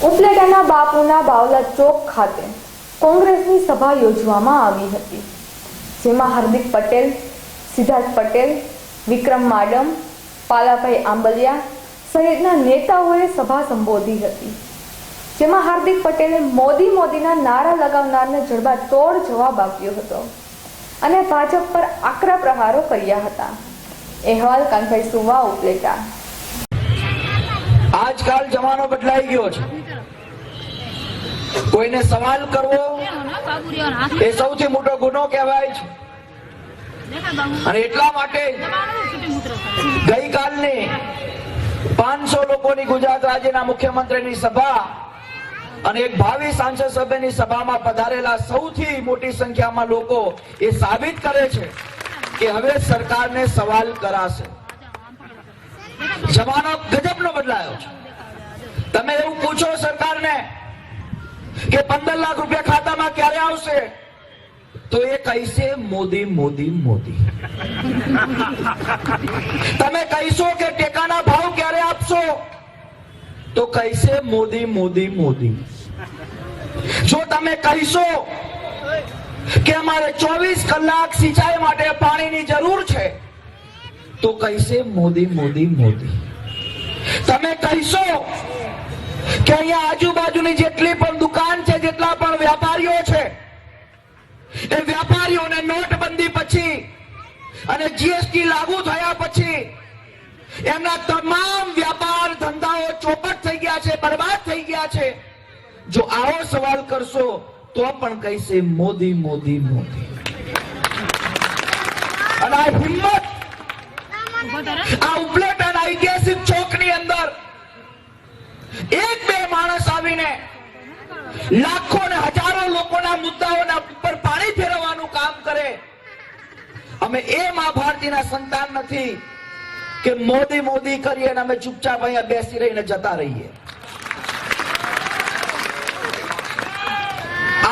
ઉપલેટાના બાપુના બાવલા ચોક ખાતે કોંગ્રેસની સભા યોજવામાં આવી હતી, જેમાં હાર્દિક પટેલ, સિદ્ધાર્થ પટેલ, વિક્રમ માડમ, પાલાભાઈ આંબલિયા સહિતના નેતાઓએ સભા સંબોધી હતી, જેમાં હાર્દિક પટેલે મોદીના નારા લગાવનારને જડબાતોડ જવાબ આપ્યો હતો અને ભાજપ પર આકરા પ્રહારો કર્યા હતા। અહેવાલ કાનભાઈ સુવા, ઉપલેટા। આજકાલ જમાનો બદલાઈ ગયો છે। કોઈને સવાલ કરવો એ સૌથી મોટો ગુનો કહેવાય છે, અને એટલા માટે ગઈકાલની 500 લોકોની ગુજરાત રાજ્યના મુખ્યમંત્રીની સભા અને એક ભાવિ સાંસદ સભ્યની સભામાં પધારેલા સૌથી મોટી સંખ્યામાં લોકો એ સાબિત કરે છે કે હવે સરકારને સવાલ કરાશે। જમાનો ગજબનો બદલાયો છે। તમે એવું પૂછો સરકારને કે 15 લાખ રૂપિયા ખાતામાં ક્યારે આવશે, તો એ કહીશે મોદી મોદી મોદી। તમે કહીશો કે ટેકાના ભાવ ક્યારે આપશો, તો કહીશે મોદી મોદી મોદી। જો તમે કહીશો કે અમારે 24 કલાક સિંચાઈ માટે પાણીની જરૂર છે, તો કહીશે મોદી મોદી મોદી। તમે કહીશો કે અહીંયા આજુબાજુની જેટલી પણ દુકાન છે, જેટલા પણ વેપારીઓ છે, એ વેપારીઓને નોટબંધી પછી અને જીએસટી લાગુ થયા પછી એમના તમામ વ્યાપાર ધંધાઓ ચોપટ થઈ ગયા છે, બરબાદ થઈ ગયા છે। જો આવો સવાલ કરશો તો પણ કહીશે મોદી મોદી મોદી। અને આ હિંમત આ ઉપલેટાના ઐતિહાસિક ચોકની અંદર એક બે માણસ આવીને લાખો ને હજારો લોકોના મુદ્દાઓના ઉપર પાણી ફેરવવાનું કામ કરે। અમે એ મા ભારતીના સંતાન નથી કે મોદી મોદી કરીએ અને અમે ચૂપચાપ અહીંયા બેસી રહીને જતા રહીએ।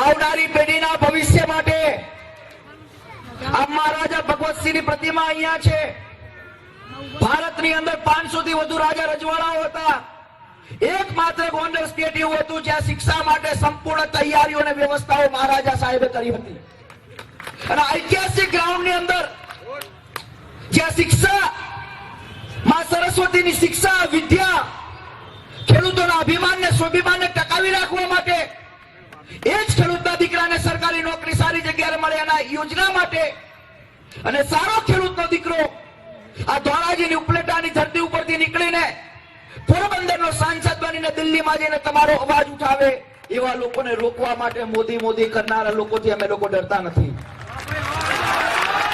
આવનારી પેઢીના ભવિષ્ય માટે આ મહારાજા ભગવતસિંહની પ્રતિમા અહીંયા છે। ભારતની અંદર 500 થી વધુ રાજા રજવાડાઓ હતા। એકમાત્ર ગોંડલ સ્ટેટ એવું હતું જ્યાં શિક્ષા માટે સંપૂર્ણ તૈયારીઓ અને વ્યવસ્થાઓ મહારાજા સાહેબે કરી હતી। અને ઐતિહાસિક ગ્રાઉન્ડની અંદર જ્યાં શિક્ષા, માં સરસ્વતીની શિક્ષા, વિદ્યા, ખેડૂતોના અભિમાનને, સ્વાભિમાનને ટકાવી રાખવા માટે, એ જ ખેડૂતના દીકરાને સરકારી નોકરી સારી જગ્યાએ મળે એના યોજના માટે, અને સારો ખેડૂતનો દીકરો આ ધોરાજીની ઉપલેટાની ધરતી ઉપરથી નીકળીને પોરબંદરનો સાંસદ બનીને દિલ્હીમાં જઈને તમારો અવાજ ઉઠાવે, એવા લોકોને રોકવા માટે મોદી મોદી કરનારા લોકોથી અમે લોકો ડરતા નથી।